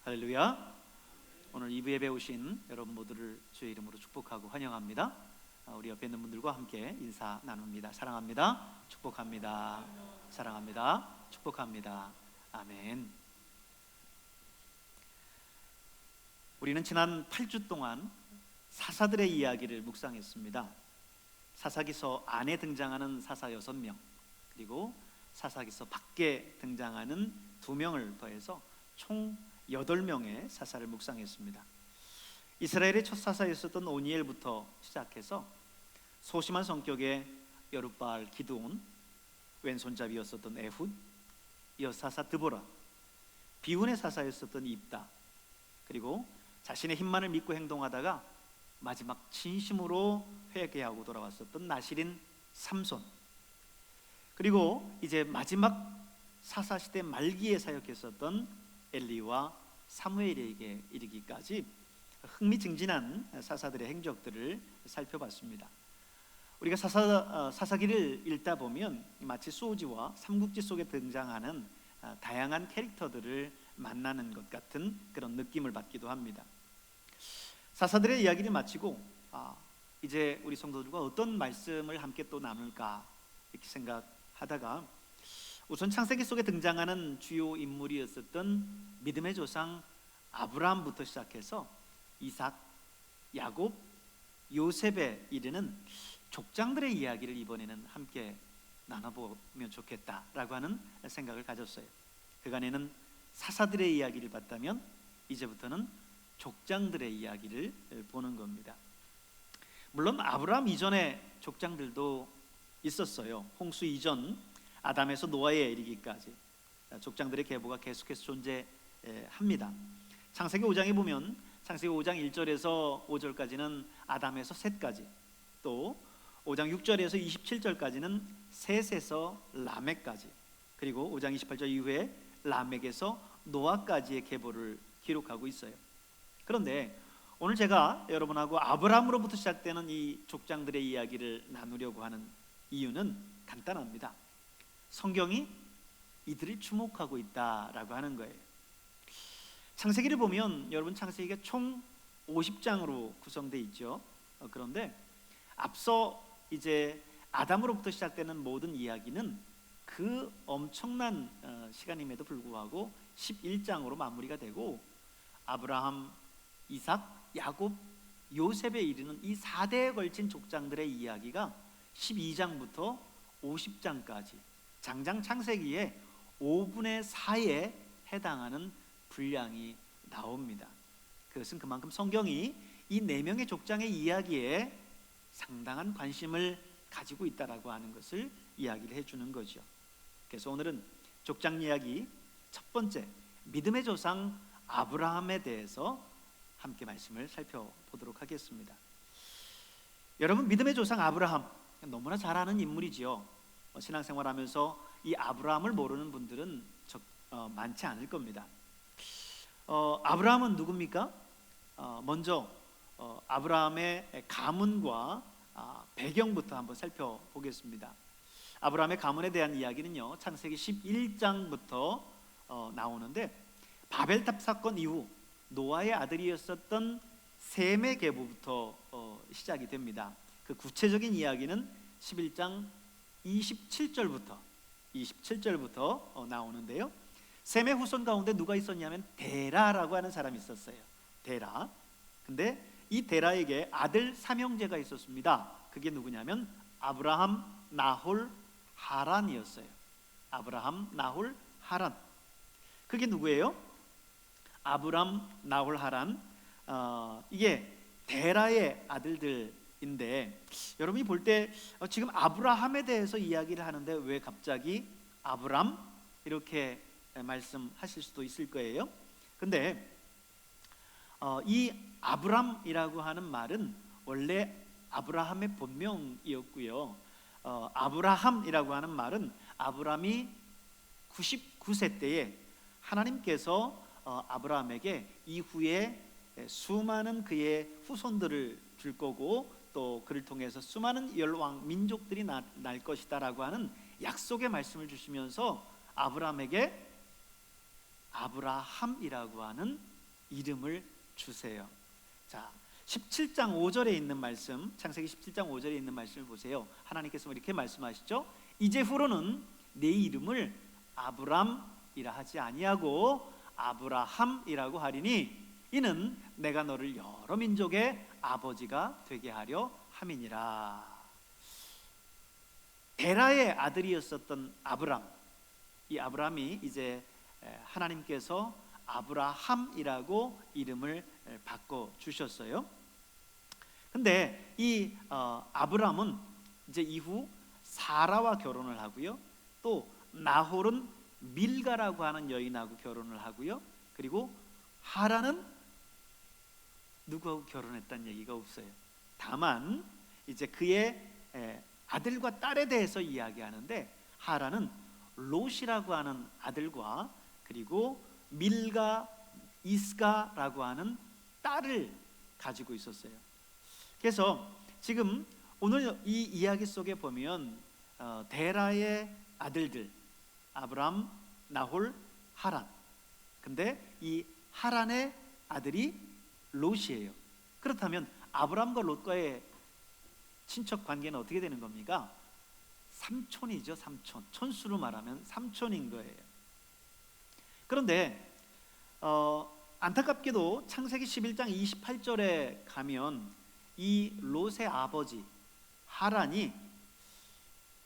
할렐루야. 오늘 2부 예배 오신 여러분 모두를 주의 이름으로 축복하고 환영합니다. 우리 옆에 있는 분들과 함께 인사 나눕니다. 사랑합니다. 축복합니다. 사랑합니다. 축복합니다. 아멘. 우리는 지난 8주 동안 사사들의 이야기를 묵상했습니다. 사사기서 안에 등장하는 사사 6명, 그리고 사사기서 밖에 등장하는 2명을 더해서 총 8명의 사사를 묵상했습니다. 이스라엘의 첫 사사였었던 오니엘부터 시작해서 소심한 성격의 여룻바알 기드온, 왼손잡이였었던 에훗, 여사사 드보라, 비운의 사사였었던 입다, 그리고 자신의 힘만을 믿고 행동하다가 마지막 진심으로 회개하고 돌아왔었던 나실인 삼손, 그리고 이제 마지막 사사시대 말기에 사역했었던 엘리와 사무엘에게 이르기까지 흥미진진한 사사들의 행적들을 살펴봤습니다. 우리가 사사기를 읽다 보면 마치 소지와 삼국지 속에 등장하는 다양한 캐릭터들을 만나는 것 같은 그런 느낌을 받기도 합니다. 사사들의 이야기를 마치고 이제 우리 성도들과 어떤 말씀을 함께 또 나눌까 이렇게 생각하다가 우선 창세기 속에 등장하는 주요 인물이었었던 믿음의 조상 아브라함부터 시작해서 이삭, 야곱, 요셉에 이르는 족장들의 이야기를 이번에는 함께 나눠보면 좋겠다라고 하는 생각을 가졌어요. 그간에는 사사들의 이야기를 봤다면 이제부터는 족장들의 이야기를 보는 겁니다. 물론 아브라함 이전에 족장들도 있었어요. 홍수 이전 아담에서 노아에 이르기까지 족장들의 계보가 계속해서 존재합니다. 창세기 5장에 보면 창세기 5장 1절에서 5절까지는 아담에서 셋까지, 또 5장 6절에서 27절까지는 셋에서 라멕까지, 그리고 5장 28절 이후에 라멕에서 노아까지의 계보를 기록하고 있어요. 그런데 오늘 제가 여러분하고 아브라함으로부터 시작되는 이 족장들의 이야기를 나누려고 하는 이유는 간단합니다. 성경이 이들을 주목하고 있다라고 하는 거예요. 창세기를 보면 여러분 창세기가 총 50장으로 구성되어 있죠. 그런데 앞서 이제 아담으로부터 시작되는 모든 이야기는 그 엄청난 시간임에도 불구하고 11장으로 마무리가 되고 아브라함, 이삭, 야곱, 요셉에 이르는 이 4대에 걸친 족장들의 이야기가 12장부터 50장까지 장장 창세기의 5분의 4에 해당하는 분량이 나옵니다. 그것은 그만큼 성경이 이 4명의 족장의 이야기에 상당한 관심을 가지고 있다라고 하는 것을 이야기를 해주는 거죠. 그래서 오늘은 족장 이야기 첫 번째 믿음의 조상 아브라함에 대해서 함께 말씀을 살펴보도록 하겠습니다. 여러분, 믿음의 조상 아브라함 너무나 잘 아는 인물이지요. 신앙생활하면서 이 아브라함을 모르는 분들은 많지 않을 겁니다. 아브라함은 누굽니까? 먼저 아브라함의 가문과 배경부터 한번 살펴보겠습니다. 아브라함의 가문에 대한 이야기는요, 창세기 11장부터 나오는데 바벨탑 사건 이후 노아의 아들이었었던 셈의 계보부터 시작이 됩니다. 그 구체적인 이야기는 11장 27절부터 나오는데요. 셈의 후손 가운데 누가 있었냐면 데라라고 하는 사람이 있었어요. 데라. 근데 이 데라에게 아들 삼형제가 있었습니다. 그게 누구냐면 아브라함, 나홀, 하란이었어요. 아브라함, 나홀, 하란. 그게 누구예요? 아브람, 나홀, 하란. 이게 데라의 아들들인데 여러분이 볼 때 지금 아브라함에 대해서 이야기를 하는데 왜 갑자기 아브람 이렇게 말씀하실 수도 있을 거예요. 근데 이 아브람이라고 하는 말은 원래 아브라함의 본명이었고요. 아브라함이라고 하는 말은 아브람이 99세 때에 하나님께서 아브라함에게 이후에 수많은 그의 후손들을 줄 거고 또 그를 통해서 수많은 열왕 민족들이 날 것이다라고 하는 약속의 말씀을 주시면서 아브라함에게 아브라함이라고 하는 이름을 주세요. 자, 17장 5절에 있는 말씀, 창세기 17장 5절에 있는 말씀을 보세요. 하나님께서 이렇게 말씀하시죠. 이제후로는 내 이름을 아브람이라 하지 아니하고 아브라함이라고 하리니 이는 내가 너를 여러 민족의 아버지가 되게 하려 함이니라. 데라의 아들이었었던 아브람, 이 아브람이 이제 하나님께서 아브라함이라고 이름을 바꿔 주셨어요. 근데 이 아브람은 이제 이후 사라와 결혼을 하고요, 또 나홀은 밀가라고 하는 여인하고 결혼을 하고요, 그리고 하란은 누구하고 결혼했다는 얘기가 없어요. 다만 이제 그의 아들과 딸에 대해서 이야기하는데, 하란은 롯이라고 하는 아들과 그리고 밀가, 이스가라고 하는 딸을 가지고 있었어요. 그래서 지금 오늘 이 이야기 속에 보면 데라의 아들들 아브람, 나홀, 하란. 근데 이 하란의 아들이 롯이에요. 그렇다면 아브람과 롯과의 친척 관계는 어떻게 되는 겁니까? 삼촌이죠. 삼촌. 촌수로 말하면 삼촌인 거예요. 그런데 안타깝게도 창세기 11장 28절에 가면 이 롯의 아버지 하란이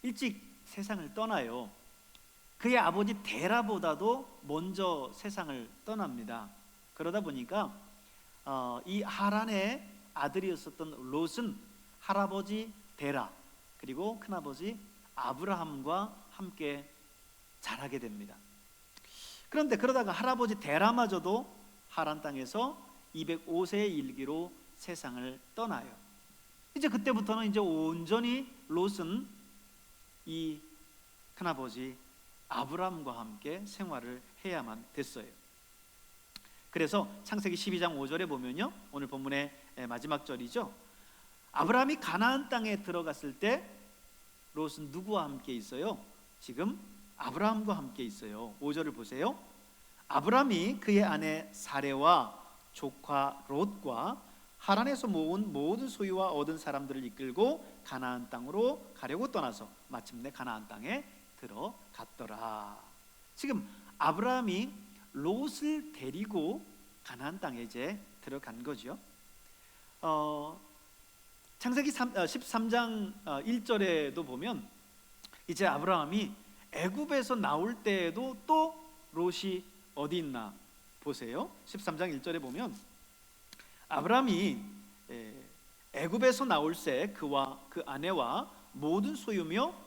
일찍 세상을 떠나요. 그의 아버지 데라보다도 먼저 세상을 떠납니다. 그러다 보니까 이 하란의 아들이었었던 롯은 할아버지 데라 그리고 큰아버지 아브라함과 함께 자라게 됩니다. 그런데 그러다가 할아버지 데라마저도 하란 땅에서 205세의 일기로 세상을 떠나요. 이제 그때부터는 이제 온전히 롯은 이 큰아버지 아브라함과 함께 생활을 해야만 됐어요. 그래서 창세기 12장 5절에 보면요, 오늘 본문의 마지막 절이죠. 아브라함이 가나안 땅에 들어갔을 때 롯은 누구와 함께 있어요? 지금 아브라함과 함께 있어요. 5절을 보세요. 아브라함이 그의 아내 사레와 조카 롯과 하란에서 모은 모든 소유와 얻은 사람들을 이끌고 가나안 땅으로 가려고 떠나서 마침내 가나안 땅에 들어갔더라. 지금 아브라함이 롯을 데리고 가나안 땅에 이제 들어간 거죠. 창세기 13장 1절에도 보면 이제 아브라함이 애굽에서 나올 때에도 또 롯이 어디 있나 보세요. 13장 1절에 보면 아브라함이 애굽에서 나올새 그와 그 아내와 모든 소유며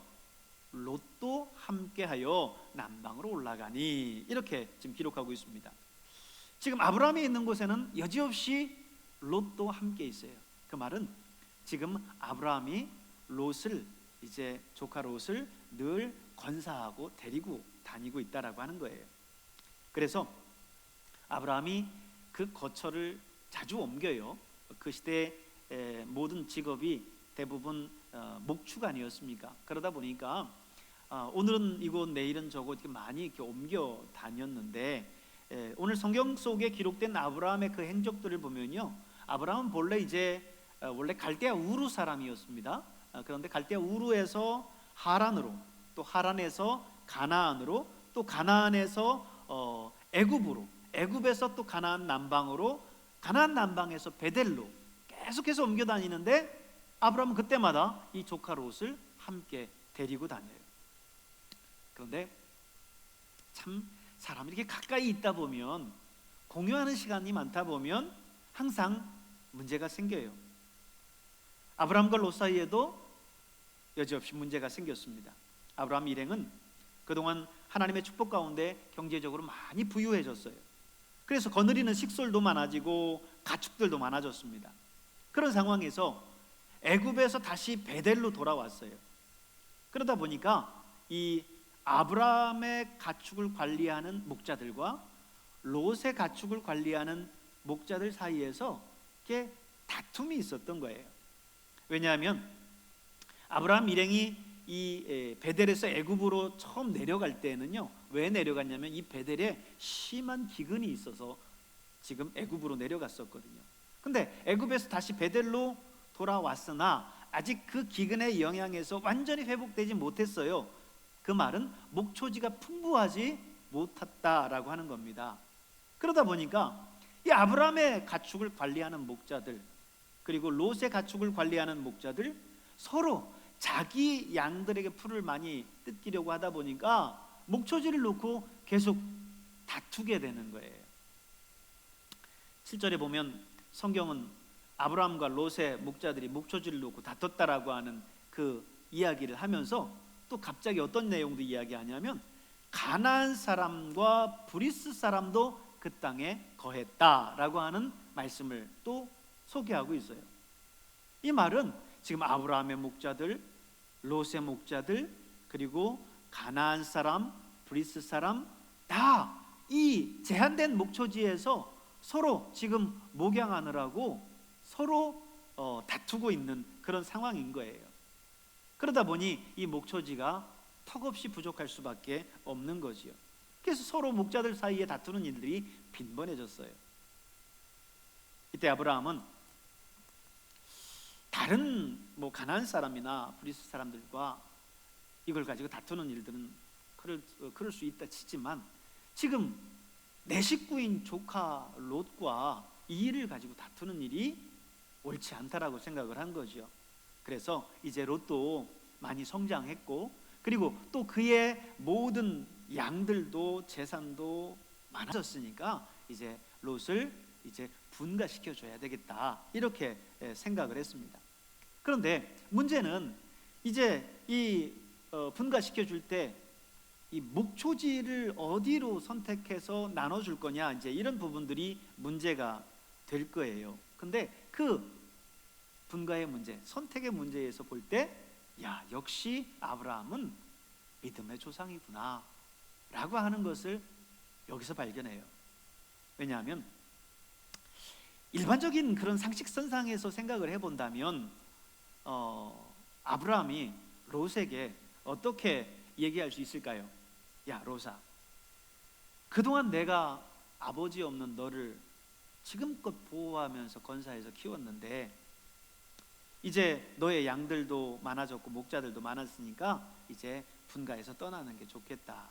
롯도 함께하여 남방으로 올라가니, 이렇게 지금 기록하고 있습니다. 지금 아브라함이 있는 곳에는 여지없이 롯도 함께 있어요. 그 말은 지금 아브라함이 롯을, 이제 조카 롯을 늘 건사하고 데리고 다니고 있다라고 하는 거예요. 그래서 아브라함이 그 거처를 자주 옮겨요. 그 시대의 모든 직업이 대부분 목축 아니었습니까? 그러다 보니까 오늘은 이곳 내일은 저곳 이렇게 많이 이렇게 옮겨 다녔는데, 오늘 성경 속에 기록된 아브라함의 그 행적들을 보면요, 아브라함은 원래 갈대아 우르 사람이었습니다. 그런데 갈대아 우르에서 하란으로, 또 하란에서 가나안으로, 또 가나안에서 애굽으로, 애굽에서 또 가나안 남방으로, 가나안 남방에서 베델로 계속해서 옮겨 다니는데, 아브라함은 그때마다 이 조카 롯을 함께 데리고 다녀요. 그런데 참 사람이 이렇게 가까이 있다 보면, 공유하는 시간이 많다 보면 항상 문제가 생겨요. 아브라함과 롯 사이에도 여지없이 문제가 생겼습니다. 아브라함 일행은 그동안 하나님의 축복 가운데 경제적으로 많이 부유해졌어요. 그래서 거느리는 식솔도 많아지고 가축들도 많아졌습니다. 그런 상황에서 애굽에서 다시 베델로 돌아왔어요. 그러다 보니까 이 아브라함의 가축을 관리하는 목자들과 롯의 가축을 관리하는 목자들 사이에서 이렇게 다툼이 있었던 거예요. 왜냐하면 아브라함 일행이 이 베델에서 애굽으로 처음 내려갈 때에는요, 왜 내려갔냐면 이 베델에 심한 기근이 있어서 지금 애굽으로 내려갔었거든요. 근데 애굽에서 다시 베델로 돌아왔으나 아직 그 기근의 영향에서 완전히 회복되지 못했어요. 그 말은 목초지가 풍부하지 못했다라고 하는 겁니다. 그러다 보니까 이 아브라함의 가축을 관리하는 목자들, 그리고 롯의 가축을 관리하는 목자들, 서로 자기 양들에게 풀을 많이 뜯기려고 하다 보니까 목초지를 놓고 계속 다투게 되는 거예요. 7절에 보면 성경은 아브라함과 롯의 목자들이 목초지를 놓고 다퉜다라고 하는 그 이야기를 하면서 또 갑자기 어떤 내용도 이야기하냐면 가나안 사람과 브리스 사람도 그 땅에 거했다라고 하는 말씀을 또 소개하고 있어요. 이 말은 지금 아브라함의 목자들, 롯의 목자들, 그리고 가나안 사람, 브리스 사람 다 이 제한된 목초지에서 서로 지금 목양하느라고 서로 다투고 있는 그런 상황인 거예요. 그러다 보니 이 목초지가 턱없이 부족할 수밖에 없는 거지요. 그래서 서로 목자들 사이에 다투는 일들이 빈번해졌어요. 이때 아브라함은 다른 가나안 사람이나 브리스 사람들과 이걸 가지고 다투는 일들은 그럴 수 있다 치지만 지금 내 식구인 조카 롯과 이 일을 가지고 다투는 일이 옳지 않다라고 생각을 한 거죠. 그래서 이제 롯도 많이 성장했고, 그리고 또 그의 모든 양들도 재산도 많아졌으니까 이제 롯을 이제 분가시켜 줘야 되겠다, 이렇게 생각을 했습니다. 그런데 문제는 이제 이 분가시켜 줄 때 이 목초지를 어디로 선택해서 나눠줄 거냐, 이제 이런 부분들이 문제가 될 거예요. 근데 그 분가의 문제, 선택의 문제에서 볼 때, 야, 역시 아브라함은 믿음의 조상이구나 라고 하는 것을 여기서 발견해요. 왜냐하면 일반적인 그런 상식선상에서 생각을 해본다면 아브라함이 롯에게 어떻게 얘기할 수 있을까요? 야, 롯아, 그동안 내가 아버지 없는 너를 지금껏 보호하면서 건사해서 키웠는데 이제 너의 양들도 많아졌고 목자들도 많았으니까 이제 분가해서 떠나는 게 좋겠다.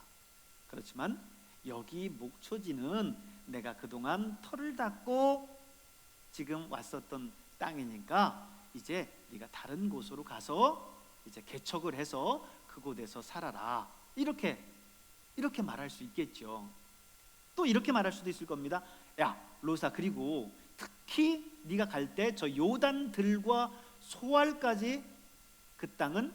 그렇지만 여기 목초지는 내가 그동안 터를 닦고 지금 왔었던 땅이니까 이제 네가 다른 곳으로 가서 이제 개척을 해서 그곳에서 살아라, 이렇게 말할 수 있겠죠. 또 이렇게 말할 수도 있을 겁니다. 야, 롯아, 그리고 특히 네가 갈 때 저 요단들과 소알까지 그 땅은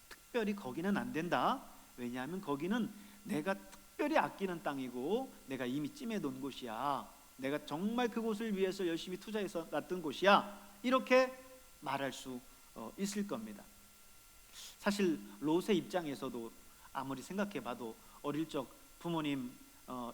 특별히 거기는 안 된다. 왜냐하면 거기는 내가 특별히 아끼는 땅이고 내가 이미 찜해 놓은 곳이야. 내가 정말 그곳을 위해서 열심히 투자해서 놨던 곳이야. 이렇게 말할 수 있을 겁니다. 사실 롯의 입장에서도 아무리 생각해봐도 어릴 적 부모님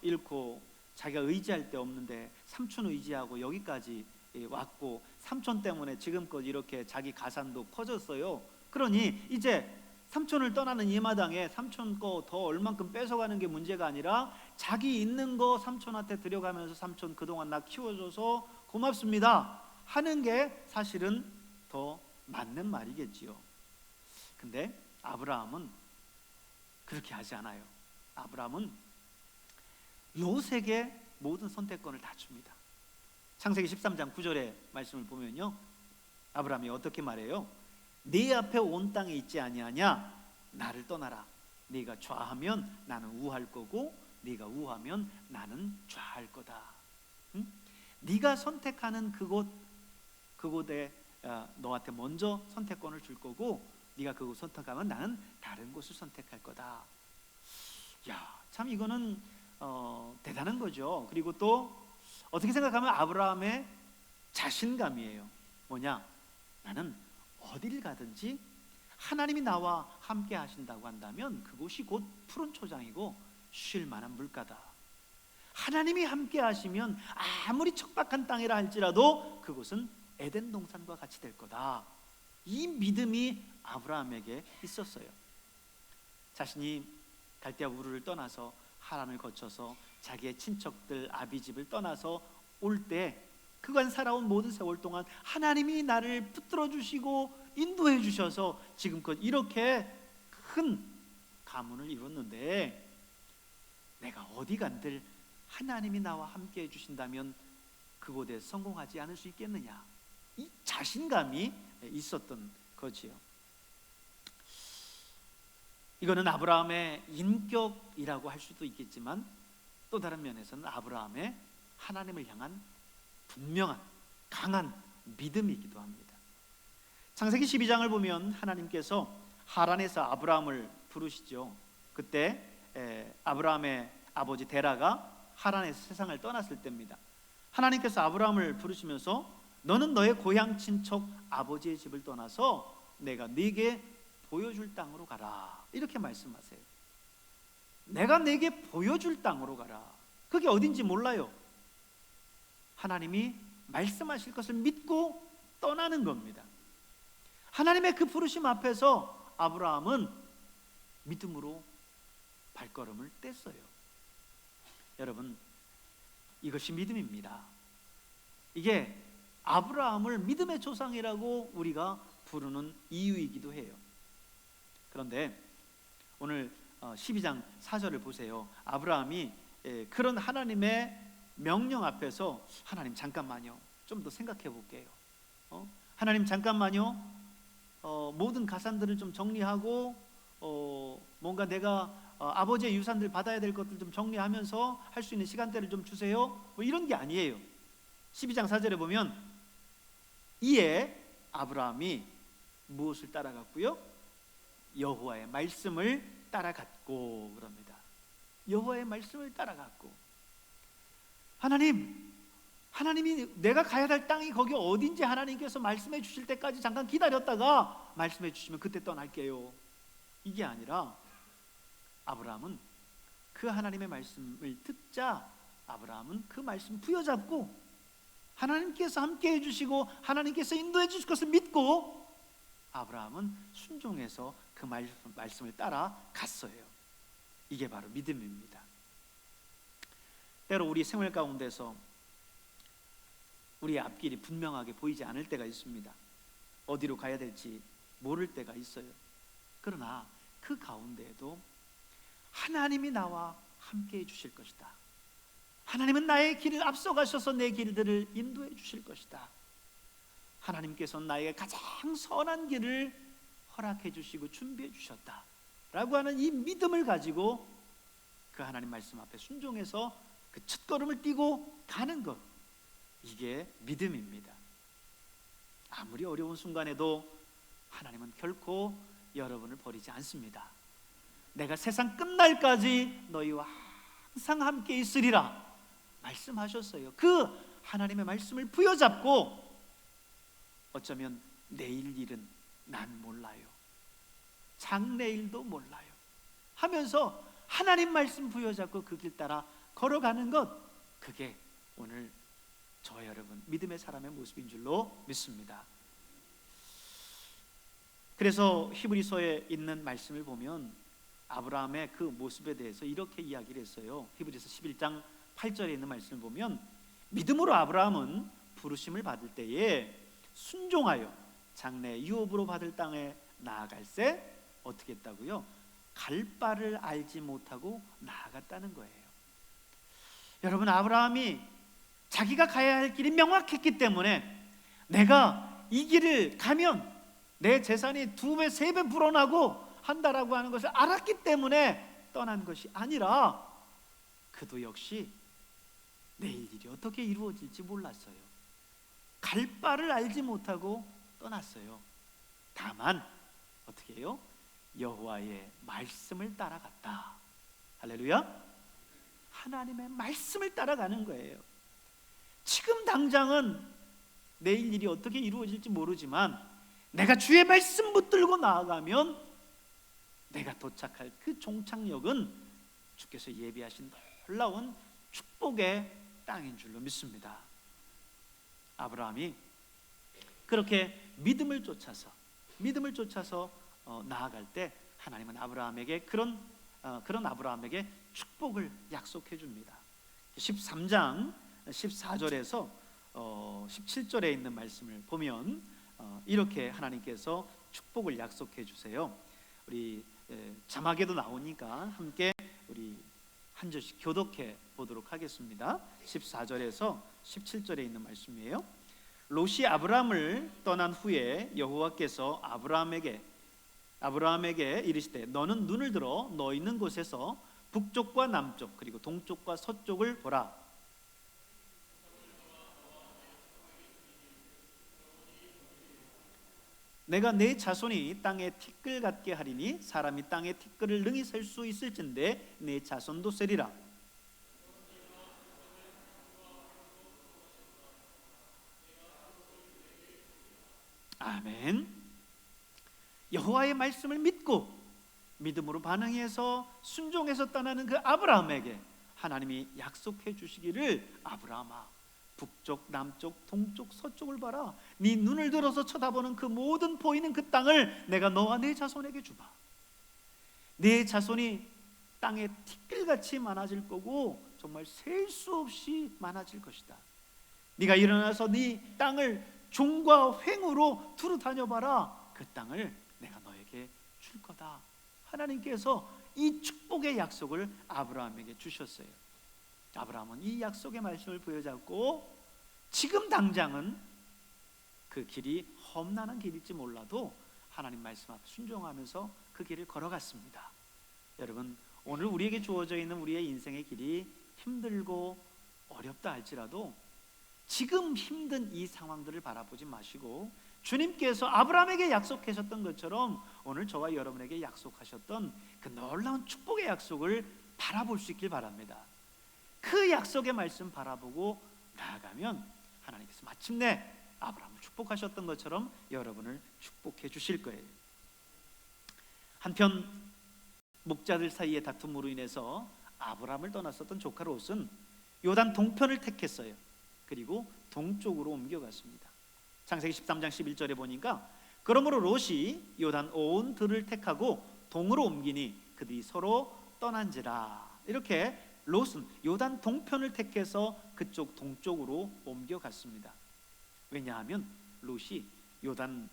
잃고 자기가 의지할 데 없는데 삼촌 의지하고 여기까지 왔고, 삼촌 때문에 지금껏 이렇게 자기 가산도 커졌어요. 그러니 이제 삼촌을 떠나는 이 마당에 삼촌 거 더 얼만큼 뺏어가는 게 문제가 아니라 자기 있는 거 삼촌한테 들여가면서 삼촌 그동안 나 키워줘서 고맙습니다 하는 게 사실은 더 맞는 말이겠지요. 근데 아브라함은 그렇게 하지 않아요. 아브라함은 롯에게 모든 선택권을 다 줍니다. 창세기 13장 9절의 말씀을 보면요, 아브라함이 어떻게 말해요? 네 앞에 온 땅에 있지 아니하냐? 나를 떠나라. 네가 좌하면 나는 우할 거고 네가 우하면 나는 좌할 거다. 응? 네가 선택하는 그곳에 너한테 먼저 선택권을 줄 거고 네가 그곳 선택하면 나는 다른 곳을 선택할 거다. 야, 참 이거는 대단한 거죠. 그리고 또 어떻게 생각하면 아브라함의 자신감이에요. 뭐냐? 나는 어딜 가든지 하나님이 나와 함께 하신다고 한다면 그곳이 곧 푸른 초장이고 쉴 만한 물가다. 하나님이 함께 하시면 아무리 척박한 땅이라 할지라도 그곳은 에덴 동산과 같이 될 거다. 이 믿음이 아브라함에게 있었어요. 자신이 갈대아 우르를 떠나서 하란을 거쳐서 자기의 친척들 아비집을 떠나서 올 때 그간 살아온 모든 세월 동안 하나님이 나를 붙들어 주시고 인도해 주셔서 지금껏 이렇게 큰 가문을 이뤘는데 내가 어디 간들 하나님이 나와 함께 해주신다면 그곳에 성공하지 않을 수 있겠느냐, 이 자신감이 있었던 거지요. 이거는 아브라함의 인격이라고 할 수도 있겠지만 또 다른 면에서는 아브라함의 하나님을 향한 분명한 강한 믿음이기도 합니다. 창세기 12장을 보면 하나님께서 하란에서 아브라함을 부르시죠. 그때 아브라함의 아버지 데라가 하란에서 세상을 떠났을 때입니다. 하나님께서 아브라함을 부르시면서 너는 너의 고향 친척 아버지의 집을 떠나서 내가 네게 보여줄 땅으로 가라, 이렇게 말씀하세요. 내가 네게 보여줄 땅으로 가라. 그게 어딘지 몰라요. 하나님이 말씀하실 것을 믿고 떠나는 겁니다. 하나님의 그 부르심 앞에서 아브라함은 믿음으로 발걸음을 뗐어요. 여러분, 이것이 믿음입니다. 이게 아브라함을 믿음의 조상이라고 우리가 부르는 이유이기도 해요. 그런데 오늘 12장 4절을 보세요. 아브라함이 그런 하나님의 명령 앞에서 하나님 잠깐만요, 좀 더 생각해 볼게요. 하나님 잠깐만요, 모든 가산들을 좀 정리하고 뭔가 내가 아버지의 유산들 받아야 될 것들 좀 정리하면서 할 수 있는 시간대를 좀 주세요, 뭐 이런 게 아니에요. 12장 4절에 보면 이에 아브라함이 무엇을 따라갔고요? 여호와의 말씀을 따라갔고 그럽니다. 여호와의 말씀을 따라갔고, 하나님이 내가 가야 될 땅이 거기 어딘지 하나님께서 말씀해 주실 때까지 잠깐 기다렸다가 말씀해 주시면 그때 떠날게요, 이게 아니라 아브라함은 그 하나님의 말씀을 듣자 아브라함은 그 말씀 부여잡고 하나님께서 함께 해주시고 하나님께서 인도해 주실 것을 믿고 아브라함은 순종해서 그 말씀을 따라갔어요. 이게 바로 믿음입니다. 때로 우리 생활 가운데서 우리의 앞길이 분명하게 보이지 않을 때가 있습니다. 어디로 가야 될지 모를 때가 있어요. 그러나 그 가운데에도 하나님이 나와 함께 해 주실 것이다. 하나님은 나의 길을 앞서가셔서 내 길들을 인도해 주실 것이다. 하나님께서는 나에게 가장 선한 길을 허락해 주시고 준비해 주셨다 라고 하는 이 믿음을 가지고 그 하나님 말씀 앞에 순종해서 그 첫걸음을 띄고 가는 것, 이게 믿음입니다. 아무리 어려운 순간에도 하나님은 결코 여러분을 버리지 않습니다. 내가 세상 끝날까지 너희와 항상 함께 있으리라 말씀하셨어요. 그 하나님의 말씀을 부여잡고 어쩌면 내일 일은 난 몰라요, 장래일도 몰라요 하면서 하나님 말씀 부여잡고 그 길 따라 걸어가는 것, 그게 오늘 저와 여러분 믿음의 사람의 모습인 줄로 믿습니다. 그래서 히브리서에 있는 말씀을 보면 아브라함의 그 모습에 대해서 이렇게 이야기를 했어요. 히브리서 11장 8절에 있는 말씀을 보면 믿음으로 아브라함은 부르심을 받을 때에 순종하여 장래 유업으로 받을 땅에 나아갈새 어떻게 했다고요? 갈 바를 알지 못하고 나아갔다는 거예요. 여러분, 아브라함이 자기가 가야 할 길이 명확했기 때문에 내가 이 길을 가면 내 재산이 2배, 3배 불어나고 한다라고 하는 것을 알았기 때문에 떠난 것이 아니라 그도 역시 내일 일이 어떻게 이루어질지 몰랐어요. 갈 바를 알지 못하고 떠났어요. 다만 어떻게 해요? 여호와의 말씀을 따라갔다. 할렐루야. 하나님의 말씀을 따라가는 거예요. 지금 당장은 내일 일이 어떻게 이루어질지 모르지만 내가 주의 말씀 붙들고 나아가면 내가 도착할 그 종착역은 주께서 예비하신 놀라운 축복의 땅인 줄로 믿습니다. 아브라함이 그렇게 믿음을 쫓아서 나아갈 때 하나님은 아브라함에게 그런 아브라함에게 축복을 약속해 줍니다. 13장 14절에서 17절에 있는 말씀을 보면 이렇게 하나님께서 축복을 약속해 주세요. 우리 자막에도 나오니까 함께 우리 한 절씩 교독해 보도록 하겠습니다. 14절에서 17절에 있는 말씀이에요. 롯이 아브라함을 떠난 후에 여호와께서 아브라함에게 이르시되 너는 눈을 들어 너 있는 곳에서 북쪽과 남쪽 그리고 동쪽과 서쪽을 보라. 내가 내 자손이 땅에 티끌 같게 하리니 사람이 땅에 티끌을 능히 셀 수 있을진데 내 자손도 세리라. 아멘. 여호와의 말씀을 믿고 믿음으로 반응해서 순종해서 떠나는 그 아브라함에게 하나님이 약속해 주시기를 아브라함아 북쪽, 남쪽, 동쪽, 서쪽을 봐라. 네 눈을 들어서 쳐다보는 그 모든 보이는 그 땅을 내가 너와 내 자손에게 주마. 내 자손이 땅에 티끌같이 많아질 거고 정말 셀 수 없이 많아질 것이다. 네가 일어나서 네 땅을 종과 횡으로 두루 다녀봐라. 그 땅을 내가 너에게 줄 거다. 하나님께서 이 축복의 약속을 아브라함에게 주셨어요. 아브라함은 이 약속의 말씀을 부여잡고 지금 당장은 그 길이 험난한 길일지 몰라도 하나님 말씀 앞에 순종하면서 그 길을 걸어갔습니다. 여러분, 오늘 우리에게 주어져 있는 우리의 인생의 길이 힘들고 어렵다 할지라도 지금 힘든 이 상황들을 바라보지 마시고 주님께서 아브라함에게 약속하셨던 것처럼 오늘 저와 여러분에게 약속하셨던 그 놀라운 축복의 약속을 바라볼 수 있길 바랍니다. 그 약속의 말씀 바라보고 나아가면 하나님께서 마침내 아브라함을 축복하셨던 것처럼 여러분을 축복해 주실 거예요. 한편 목자들 사이의 다툼으로 인해서 아브라함을 떠났었던 조카 롯은 요단 동편을 택했어요. 그리고 동쪽으로 옮겨갔습니다. 창세기 13장 11절에 보니까 그러므로 롯이 요단 온 들을 택하고 동으로 옮기니 그들이 서로 떠난지라. 이렇게 롯은 요단 동편을 택해서 그쪽 동쪽으로 옮겨갔습니다. 왜냐하면 롯이 요단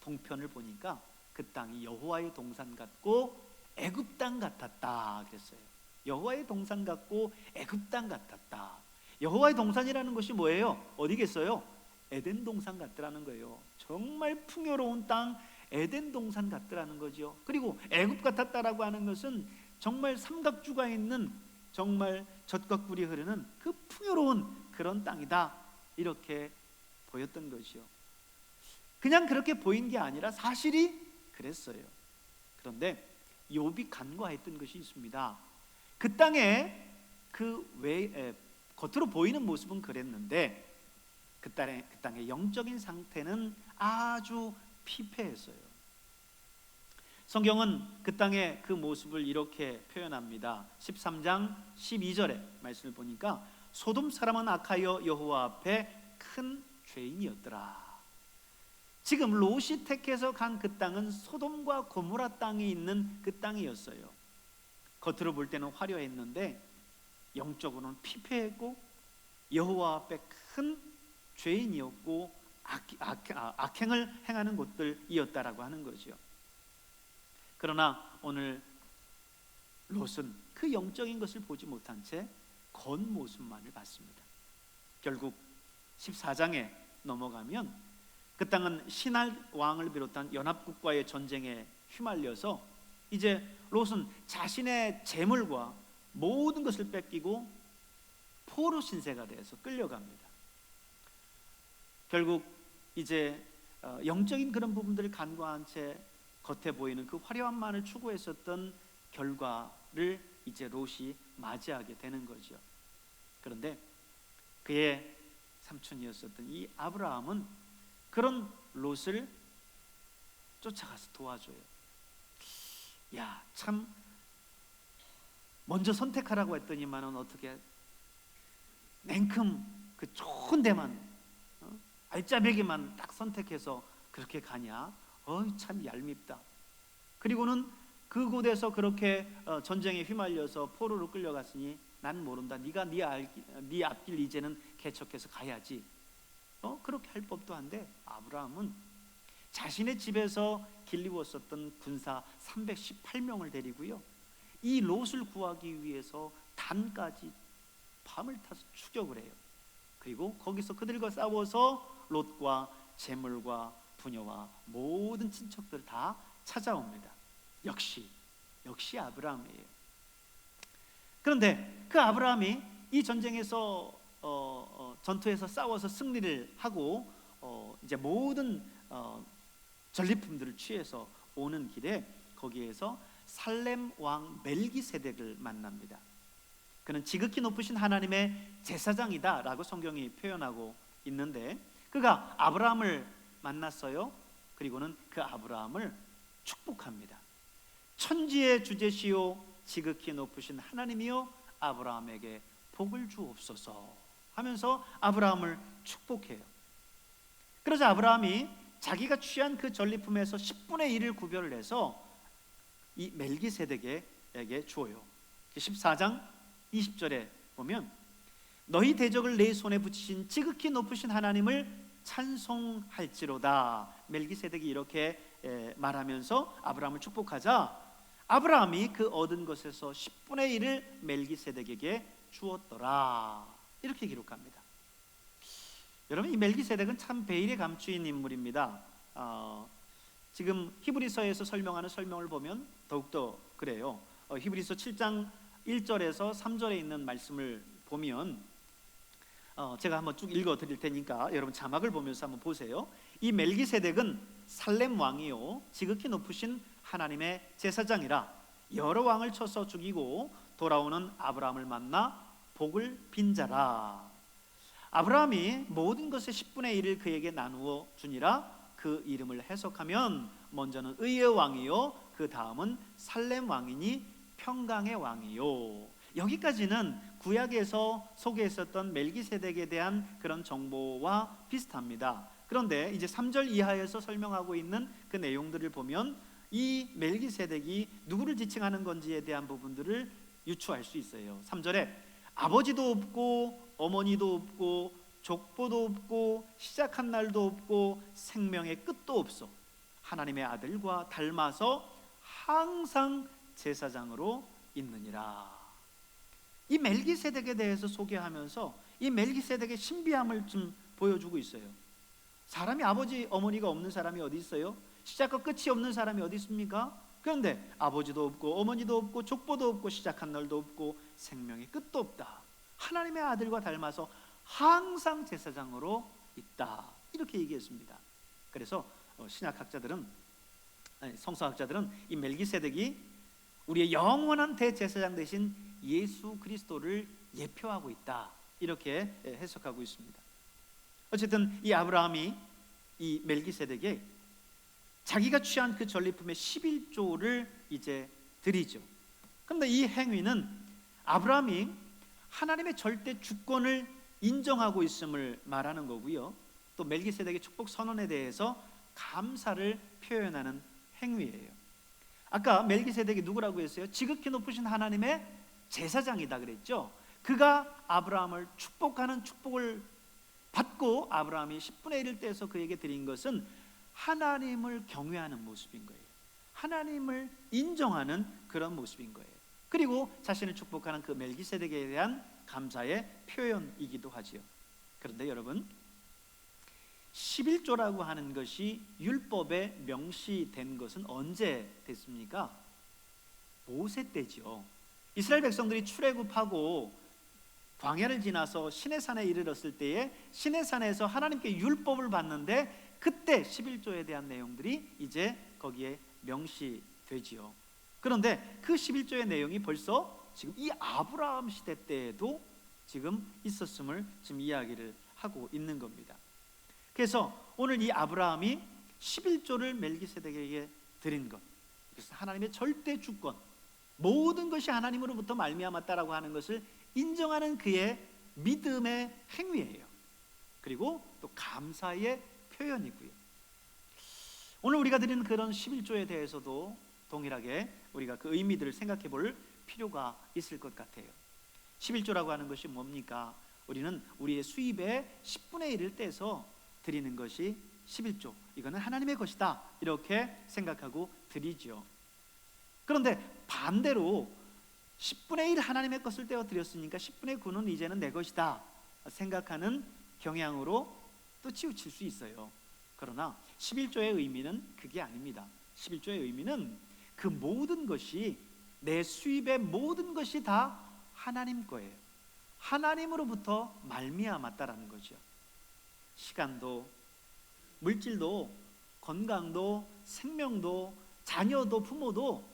동편을 보니까 그 땅이 여호와의 동산 같고 애굽 땅 같았다 그랬어요. 여호와의 동산 같고 애굽 땅 같았다. 여호와의 동산이라는 것이 뭐예요? 어디겠어요? 에덴 동산 같더라는 거예요. 정말 풍요로운 땅 에덴 동산 같더라는 거죠. 그리고 애굽 같았다라고 하는 것은 정말 삼각주가 있는 정말 젖과 꿀이 흐르는 그 풍요로운 그런 땅이다 이렇게 보였던 것이요. 그냥 그렇게 보인 게 아니라 사실이 그랬어요. 그런데 욥이 간과했던 것이 있습니다. 그 땅에 겉으로 보이는 모습은 그랬는데 그 땅의 영적인 상태는 아주 피폐했어요. 성경은 그 땅의 그 모습을 이렇게 표현합니다. 13장 12절의 말씀을 보니까 소돔 사람은 악하여 여호와 앞에 큰 죄인이었더라. 지금 롯이 택해서 간 그 땅은 소돔과 고모라 땅이 있는 그 땅이었어요. 겉으로 볼 때는 화려했는데 영적으로는 피폐했고 여호와 앞에 큰 죄인이었고 악행을 행하는 곳들이었다라고 하는 거죠. 그러나 오늘 롯은 그 영적인 것을 보지 못한 채 겉모습만을 봤습니다. 결국 14장에 넘어가면 그 땅은 신할 왕을 비롯한 연합국과의 전쟁에 휘말려서 이제 롯은 자신의 재물과 모든 것을 뺏기고 포로 신세가 돼서 끌려갑니다. 결국 이제 영적인 그런 부분들을 간과한 채 겉에 보이는 그 화려함만을 추구했었던 결과를 이제 롯이 맞이하게 되는 거죠. 그런데 그의 삼촌이었었던 이 아브라함은 그런 롯을 쫓아가서 도와줘요. 야, 참 먼저 선택하라고 했더니만은 어떻게 냉큼 그 좋은 데만 알짜배기만 딱 선택해서 그렇게 가냐? 참 얄밉다. 그리고는 그곳에서 그렇게 전쟁에 휘말려서 포로로 끌려갔으니 난 모른다. 네가 네 앞길 이제는 개척해서 가야지. 그렇게 할 법도 한데 아브라함은 자신의 집에서 길리웠었던 군사 318명을 데리고요, 이 롯을 구하기 위해서 단까지 밤을 타서 추격을 해요. 그리고 거기서 그들과 싸워서 롯과 재물과 부녀와 모든 친척들 다 찾아옵니다. 역시 아브라함이에요. 그런데 그 아브라함이 이 전쟁에서 전투에서 싸워서 승리를 하고 이제 모든 전리품들을 취해서 오는 길에 거기에서 살렘 왕 멜기세덱을 만납니다. 그는 지극히 높으신 하나님의 제사장이다 라고 성경이 표현하고 있는데, 그가 아브라함을 만났어요. 그리고는 그 아브라함을 축복합니다. 천지의 주제시요 지극히 높으신 하나님이요 아브라함에게 복을 주옵소서 하면서 아브라함을 축복해요. 그러자 아브라함이 자기가 취한 그 전리품에서 10분의 1을 구별을 해서 이 멜기세덱에게 주어요. 14장 20절에 보면 너희 대적을 내 손에 붙이신 지극히 높으신 하나님을 찬송할지로다. 멜기세덱이 이렇게 말하면서 아브라함을 축복하자 아브라함이 그 얻은 것에서 10분의 1을 멜기세덱에게 주었더라. 이렇게 기록합니다. 여러분, 이 멜기세덱은 참 베일에 감추인 인물입니다. 지금 히브리서에서 설명하는 설명을 보면 더욱더 그래요. 히브리서 7장 1절에서 3절에 있는 말씀을 보면 제가 한번 쭉 읽어 드릴 테니까 여러분 자막을 보면서 한번 보세요. 이 멜기세덱은 살렘 왕이요 지극히 높으신 하나님의 제사장이라 여러 왕을 쳐서 죽이고 돌아오는 아브라함을 만나 복을 빈 자라. 아브라함이 모든 것의 10분의 1을 그에게 나누어 주니라. 그 이름을 해석하면 먼저는 의의 왕이요 그 다음은 살렘 왕이니 평강의 왕이요. 여기까지는 구약에서 소개했었던 멜기세덱에 대한 그런 정보와 비슷합니다. 그런데 이제 3절 이하에서 설명하고 있는 그 내용들을 보면 이 멜기세덱이 누구를 지칭하는 건지에 대한 부분들을 유추할 수 있어요. 3절에 아버지도 없고 어머니도 없고 족보도 없고 시작한 날도 없고 생명의 끝도 없어 하나님의 아들과 닮아서 항상 제사장으로 있느니라. 이 멜기세덱에 대해서 소개하면서 이 멜기세덱의 신비함을 좀 보여주고 있어요. 사람이 아버지 어머니가 없는 사람이 어디 있어요? 시작과 끝이 없는 사람이 어디 있습니까? 그런데 아버지도 없고 어머니도 없고 족보도 없고 시작한 날도 없고 생명의 끝도 없다. 하나님의 아들과 닮아서 항상 제사장으로 있다. 이렇게 얘기했습니다. 그래서 성서학자들은 이 멜기세덱이 우리의 영원한 대제사장 되신 예수 그리스도를 예표하고 있다. 이렇게 해석하고 있습니다. 어쨌든 이 아브라함이 이 멜기세덱에 자기가 취한 그 전리품의 11조를 이제 드리죠. 그런데 이 행위는 아브라함이 하나님의 절대 주권을 인정하고 있음을 말하는 거고요. 또 멜기세덱의 축복 선언에 대해서 감사를 표현하는 행위예요. 아까 멜기세덱이 누구라고 했어요? 지극히 높으신 하나님의 제사장이다 그랬죠. 그가 아브라함을 축복하는 축복을 받고 아브라함이 10분의 1을 떼서 그에게 드린 것은 하나님을 경외하는 모습인 거예요. 하나님을 인정하는 그런 모습인 거예요. 그리고 자신을 축복하는 그 멜기세덱에 대한 감사의 표현이기도 하지요. 그런데 여러분, 11조라고 하는 것이 율법에 명시된 것은 언제 됐습니까? 모세 때죠. 이스라엘 백성들이 출애굽하고 광야를 지나서 시내산에 이르렀을 때에 시내산에서 하나님께 율법을 받는데 그때 11조에 대한 내용들이 이제 거기에 명시되지요. 그런데 그 11조의 내용이 벌써 지금 이 아브라함 시대 때에도 지금 있었음을 지금 이야기를 하고 있는 겁니다. 그래서 오늘 이 아브라함이 11조를 멜기세덱에게 드린 것, 그래서 하나님의 절대 주권, 모든 것이 하나님으로부터 말미암았다라고 하는 것을 인정하는 그의 믿음의 행위예요. 그리고 또 감사의 표현이고요. 오늘 우리가 드리는 그런 11조에 대해서도 동일하게 우리가 그 의미들을 생각해 볼 필요가 있을 것 같아요. 11조라고 하는 것이 뭡니까? 우리는 우리의 수입의 10분의 1을 떼서 드리는 것이 11조, 이거는 하나님의 것이다, 이렇게 생각하고 드리죠. 그런데 반대로 10분의 1 하나님의 것을 떼어 드렸으니까 10분의 9는 이제는 내 것이다 생각하는 경향으로 또 치우칠 수 있어요. 그러나 11조의 의미는 그게 아닙니다. 11조의 의미는 그 모든 것이, 내 수입의 모든 것이 다 하나님 거예요. 하나님으로부터 말미암았다라는 거죠. 시간도, 물질도, 건강도, 생명도, 자녀도, 부모도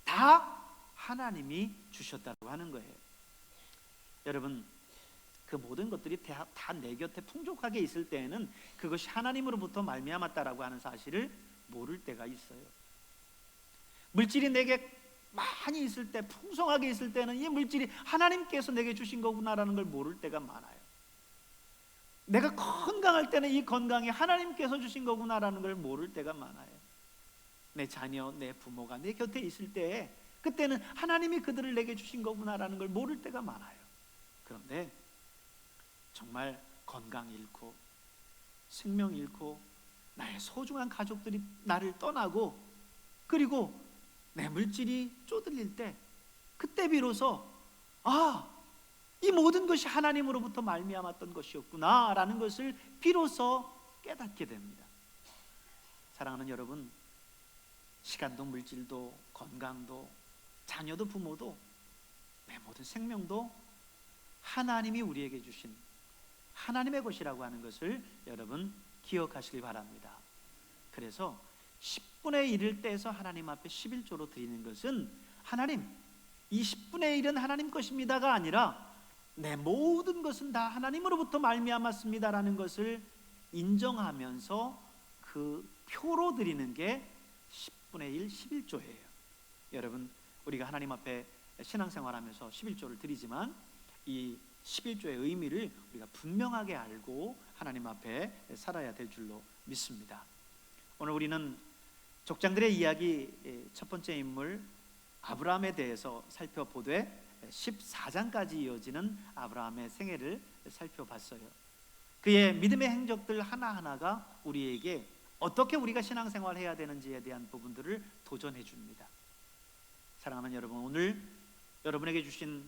다 하나님이 주셨다고 하는 거예요. 여러분, 그 모든 것들이 다 내 곁에 풍족하게 있을 때에는 그것이 하나님으로부터 말미암았다라고 하는 사실을 모를 때가 있어요. 물질이 내게 많이 있을 때, 풍성하게 있을 때는 이 물질이 하나님께서 내게 주신 거구나라는 걸 모를 때가 많아요. 내가 건강할 때는 이 건강이 하나님께서 주신 거구나라는 걸 모를 때가 많아요. 내 자녀, 내 부모가 내 곁에 있을 때, 그때는 하나님이 그들을 내게 주신 거구나라는 걸 모를 때가 많아요. 그런데 정말 건강 잃고 생명 잃고 나의 소중한 가족들이 나를 떠나고, 그리고 내 물질이 쪼들릴 때, 그때 비로소 이 모든 것이 하나님으로부터 말미암았던 것이었구나 라는 것을 비로소 깨닫게 됩니다. 사랑하는 여러분, 시간도 물질도 건강도 자녀도 부모도 내 모든 생명도 하나님이 우리에게 주신 하나님의 것이라고 하는 것을 여러분 기억하시기 바랍니다. 그래서 10분의 1을 떼서 하나님 앞에 11조로 드리는 것은, 하나님, 이 10분의 1은 하나님 것입니다가 아니라 내 모든 것은 다 하나님으로부터 말미암았습니다라는 것을 인정하면서 그 표로 드리는 게 10분의 1, 11조예요. 여러분, 우리가 하나님 앞에 신앙생활하면서 11조를 드리지만 이 11조의 의미를 우리가 분명하게 알고 하나님 앞에 살아야 될 줄로 믿습니다. 오늘 우리는 족장들의 이야기 첫 번째 인물 아브라함에 대해서 살펴보되 14장까지 이어지는 아브라함의 생애를 살펴봤어요. 그의 믿음의 행적들 하나하나가 우리에게 어떻게 우리가 신앙생활을 해야 되는지에 대한 부분들을 도전해 줍니다. 사랑하는 여러분, 오늘 여러분에게 주신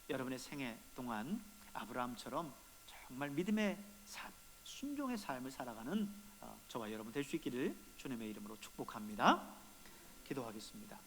여러분의 생애 동안 아브라함처럼 정말 믿음의 삶, 순종의 삶을 살아가는 저와 여러분 될 수 있기를 주님의 이름으로 축복합니다. 기도하겠습니다.